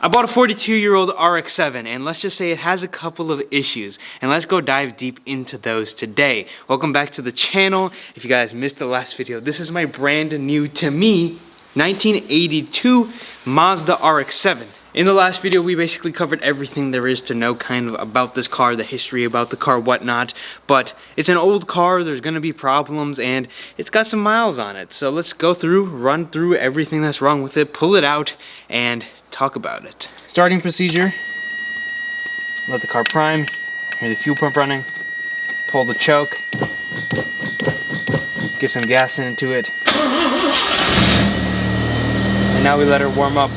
I bought a 42-year-old RX-7, and let's just say it has a couple of issues, and let's go dive deep into those today. Welcome back to the channel. If you guys missed the last video, this is my brand new, to me, 1982 Mazda RX-7. In the last video, we basically covered everything there is to know kind of about this car, the history about the car, whatnot. But it's an old car, there's gonna be problems, and it's got some miles on it. So let's go through, run through everything that's wrong with it, pull it out, and talk about it. Starting procedure, let the car prime, hear the fuel pump running, pull the choke, get some gas into it, and now we let her warm up.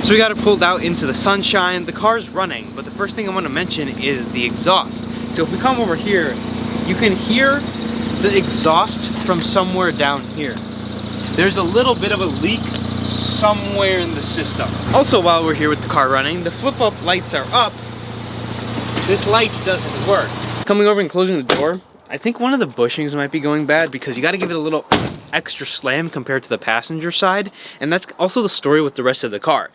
So we got it pulled out into the sunshine. The car's running, but the first thing I want to mention is the exhaust. So if we come over here, you can hear the exhaust from somewhere down here. There's a little bit of a leak somewhere in the system. Also, while we're here with the car running, the flip-up lights are up. This light doesn't work. Coming over and closing the door, I think one of the bushings might be going bad because you got to give it a little extra slam compared to the passenger side, and that's also the story with the rest of the car.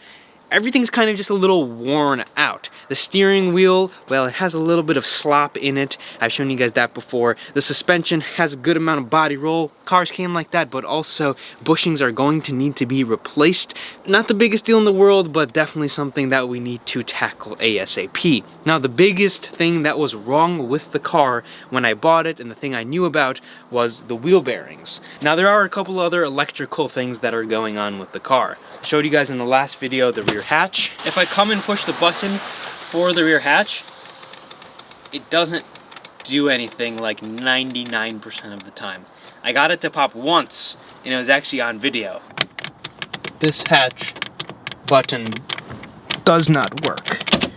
Everything's kind of just a little worn out. The steering wheel, well, it has a little bit of slop in it. I've shown you guys that before. The suspension has a good amount of body roll. Cars came like that, but also bushings are going to need to be replaced. Not the biggest deal in the world, but definitely something that we need to tackle ASAP. Now, the biggest thing that was wrong with the car when I bought it, and the thing I knew about, was the wheel bearings. Now, there are a couple other electrical things that are going on with the car. I showed you guys in the last video the rear hatch. If I come and push the button for the rear hatch, it doesn't do anything like 99% of the time. I got it to pop once, and it was actually on video. This hatch button does not work.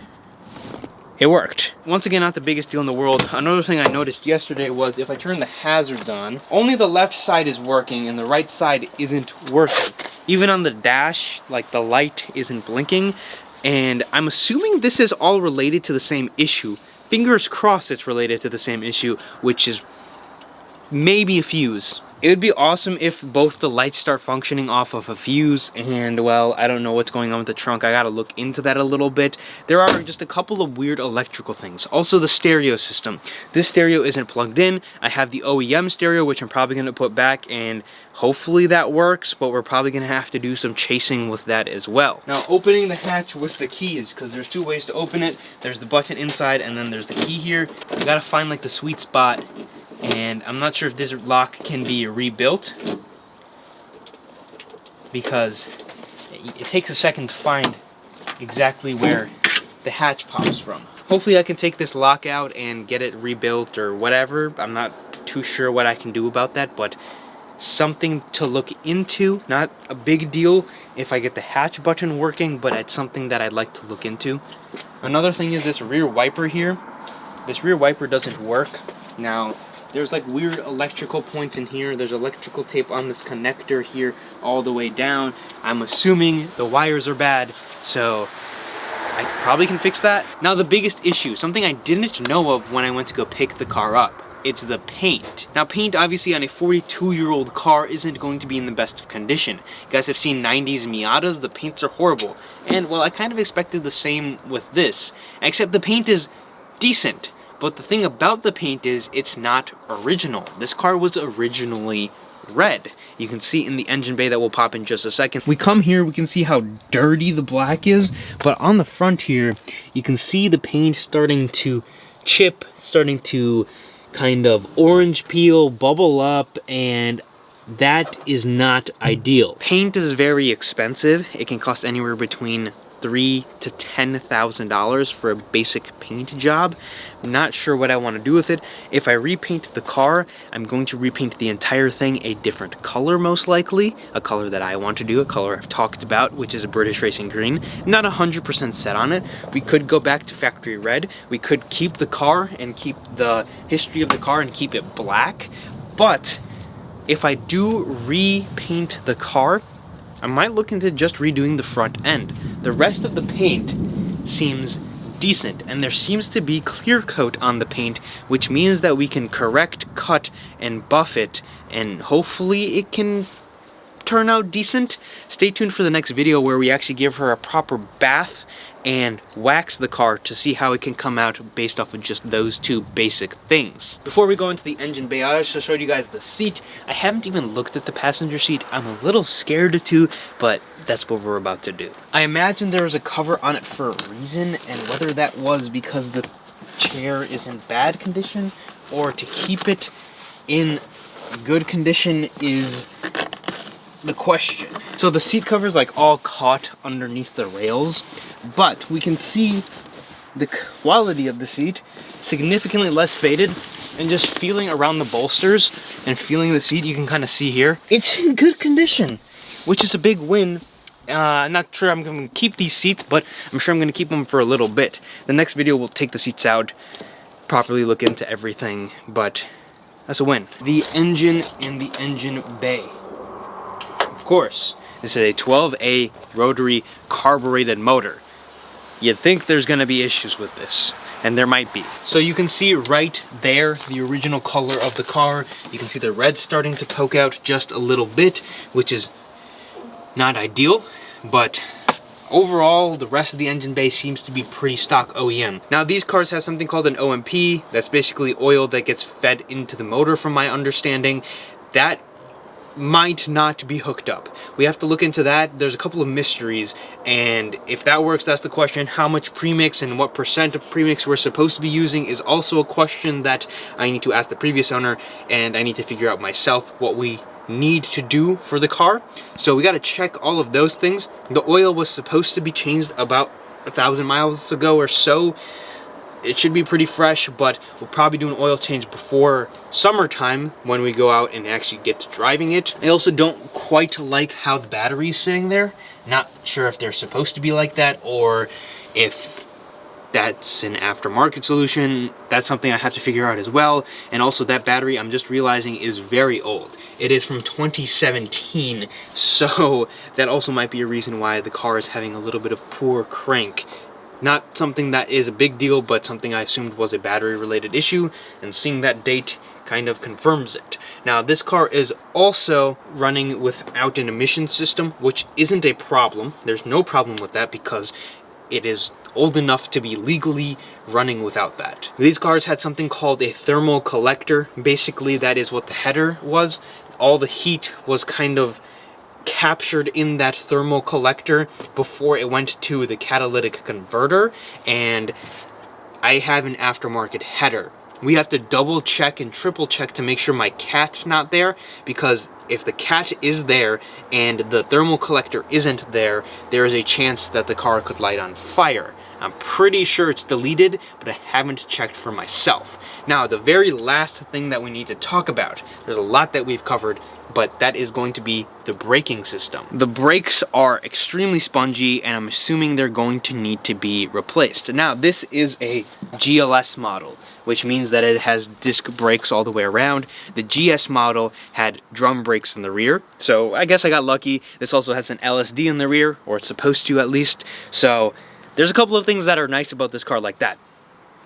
It worked. Once again, not the biggest deal in the world. Another thing I noticed yesterday was if I turn the hazards on, only the left side is working and the right side isn't working. Even on the dash, like, the light isn't blinking, and I'm assuming this is all related to the same issue. Fingers crossed it's related to the same issue, which is maybe a fuse. It would be awesome if both the lights start functioning off of a fuse, and, well, I don't know what's going on with the trunk. I gotta look into that a little bit. There are just a couple of weird electrical things. Also, the stereo system. This stereo isn't plugged in. I have the OEM stereo, which I'm probably gonna put back, and hopefully that works, but we're probably gonna have to do some chasing with that as well. Now, opening the hatch with the keys, because there's two ways to open it. There's the button inside, and then there's the key here. You gotta find, like, the sweet spot. And I'm not sure if this lock can be rebuilt because it takes a second to find exactly where the hatch pops from. Hopefully I can take this lock out and get it rebuilt or whatever. I'm not too sure what I can do about that, but something to look into. Not a big deal if I get the hatch button working, but it's something that I'd like to look into. Another thing is this rear wiper here. This rear wiper doesn't work. Now, there's like weird electrical points in here. There's electrical tape on this connector here all the way down. I'm assuming the wires are bad, so I probably can fix that. Now, the biggest issue, something I didn't know of when I went to go pick the car up, it's the paint. Now, paint obviously on a 42-year-old car isn't going to be in the best of condition. You guys have seen 90s Miatas, the paints are horrible. And, well, I kind of expected the same with this, except the paint is decent. But the thing about the paint is it's not original. This car was originally red. You can see in the engine bay that will pop in just a second. We come here, we can see how dirty the black is, but on the front here, you can see the paint starting to chip, starting to kind of orange peel, bubble up, and that is not ideal. Paint is very expensive. It can cost anywhere between $3,000 to $10,000 for a basic paint job. I'm not sure what I want to do with it. If I repaint the car, I'm going to repaint the entire thing a different color, most likely. A color that I want to do, a color I've talked about, which is a British Racing Green. I'm not 100% set on it. We could go back to factory red. We could keep the car and keep the history of the car and keep it black. But if I do repaint the car, I might look into just redoing the front end. The rest of the paint seems decent, and there seems to be clear coat on the paint, which means that we can correct, cut, and buff it, and hopefully it can turn out decent. Stay tuned for the next video where we actually give her a proper bath and wax the car to see how it can come out based off of just those two basic things. Before we go into the engine bay, I just showed you guys the seat. I haven't even looked at the passenger seat. I'm a little scared to, but that's what we're about to do. I imagine there was a cover on it for a reason, and whether that was because the chair is in bad condition or to keep it in good condition is the question. So the seat cover is like all caught underneath the rails, but we can see the quality of the seat significantly less faded, and just feeling around the bolsters and feeling the seat, you can kind of see here it's in good condition, which is a big win. I'm not sure I'm going to keep these seats, but I'm sure I'm going to keep them for a little bit. The next video we'll take the seats out, properly look into everything, but that's a win. The engine and the engine bay. Of course, this is a 12A rotary carbureted motor. You'd think there's going to be issues with this, and there might be. So you can see right there the original color of the car. You can see the red starting to poke out just a little bit, which is not ideal, but overall the rest of the engine bay seems to be pretty stock OEM. Now these cars have something called an OMP. That's basically oil that gets fed into the motor, from my understanding. That might not be hooked up. We have to look into that. There's a couple of mysteries, and if that works, that's the question. How much premix and what percent of premix we're supposed to be using is also a question that I need to ask the previous owner, and I need to figure out myself what we need to do for the car. So we got to check all of those things. The oil was supposed to be changed about 1,000 miles ago or so. It should be pretty fresh, but we'll probably do an oil change before summertime when we go out and actually get to driving it. I also don't quite like how the battery is sitting there. Not sure if they're supposed to be like that or if that's an aftermarket solution. That's something I have to figure out as well. And also that battery, I'm just realizing, is very old. It is from 2017, so that also might be a reason why the car is having a little bit of poor crank. Not something that is a big deal, but something I assumed was a battery related issue, and seeing that date kind of confirms it. Now this car is also running without an emission system, which isn't a problem. There's no problem with that because it is old enough to be legally running without that. These cars had something called a thermal collector. Basically that is what the header was. All the heat was kind of captured in that thermal collector before it went to the catalytic converter, and I have an aftermarket header. We have to double check and triple check to make sure my cat's not there, because if the cat is there and the thermal collector isn't there, there is a chance that the car could light on fire. I'm pretty sure it's deleted, but I haven't checked for myself. Now, the very last thing that we need to talk about, there's a lot that we've covered, but that is going to be the braking system. The brakes are extremely spongy, and I'm assuming they're going to need to be replaced. Now, this is a GLS model, which means that it has disc brakes all the way around. The GS model had drum brakes in the rear, so I guess I got lucky. This also has an LSD in the rear, or it's supposed to at least, so there's a couple of things that are nice about this car like that.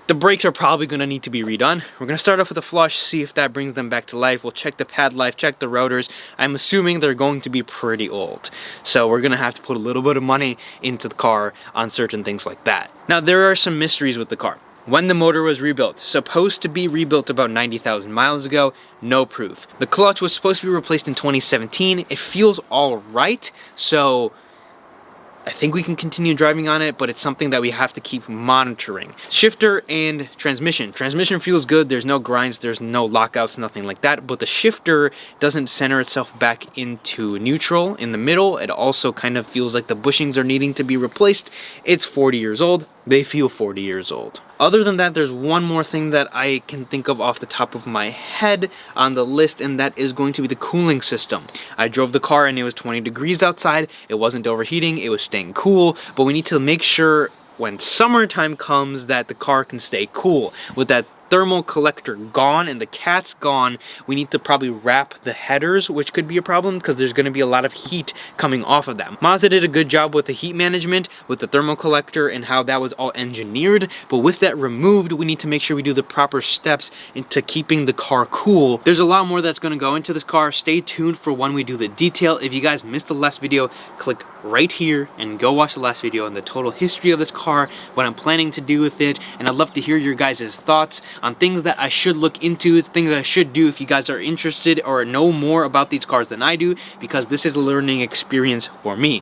The brakes are probably going to need to be redone. We're going to start off with a flush, see if that brings them back to life. We'll check the pad life, check the rotors. I'm assuming they're going to be pretty old. So we're going to have to put a little bit of money into the car on certain things like that. Now, there are some mysteries with the car. When the motor was rebuilt, supposed to be rebuilt about 90,000 miles ago, no proof. The clutch was supposed to be replaced in 2017. It feels all right, so I think we can continue driving on it, but it's something that we have to keep monitoring. Shifter and transmission. Transmission feels good. There's no grinds, there's no lockouts, nothing like that, but the shifter doesn't center itself back into neutral in the middle. It also kind of feels like the bushings are needing to be replaced. It's 40 years old. They feel 40 years old. Other than that, there's one more thing that I can think of off the top of my head on the list, and that is going to be the cooling system. I drove the car and it was 20 degrees outside. It wasn't overheating, it was staying cool, but we need to make sure when summertime comes that the car can stay cool. With that thermal collector gone and the cat's gone, we need to probably wrap the headers, which could be a problem because there's going to be a lot of heat coming off of them. Mazda did a good job with the heat management, with the thermal collector and how that was all engineered, but with that removed, we need to make sure we do the proper steps into keeping the car cool. There's a lot more that's going to go into this car. Stay tuned for when we do the detail. If you guys missed the last video, click right here and go watch the last video on the total history of this car, what I'm planning to do with it, and I'd love to hear your guys' thoughts on things that I should look into, things I should do if you guys are interested or know more about these cars than I do, because this is a learning experience for me.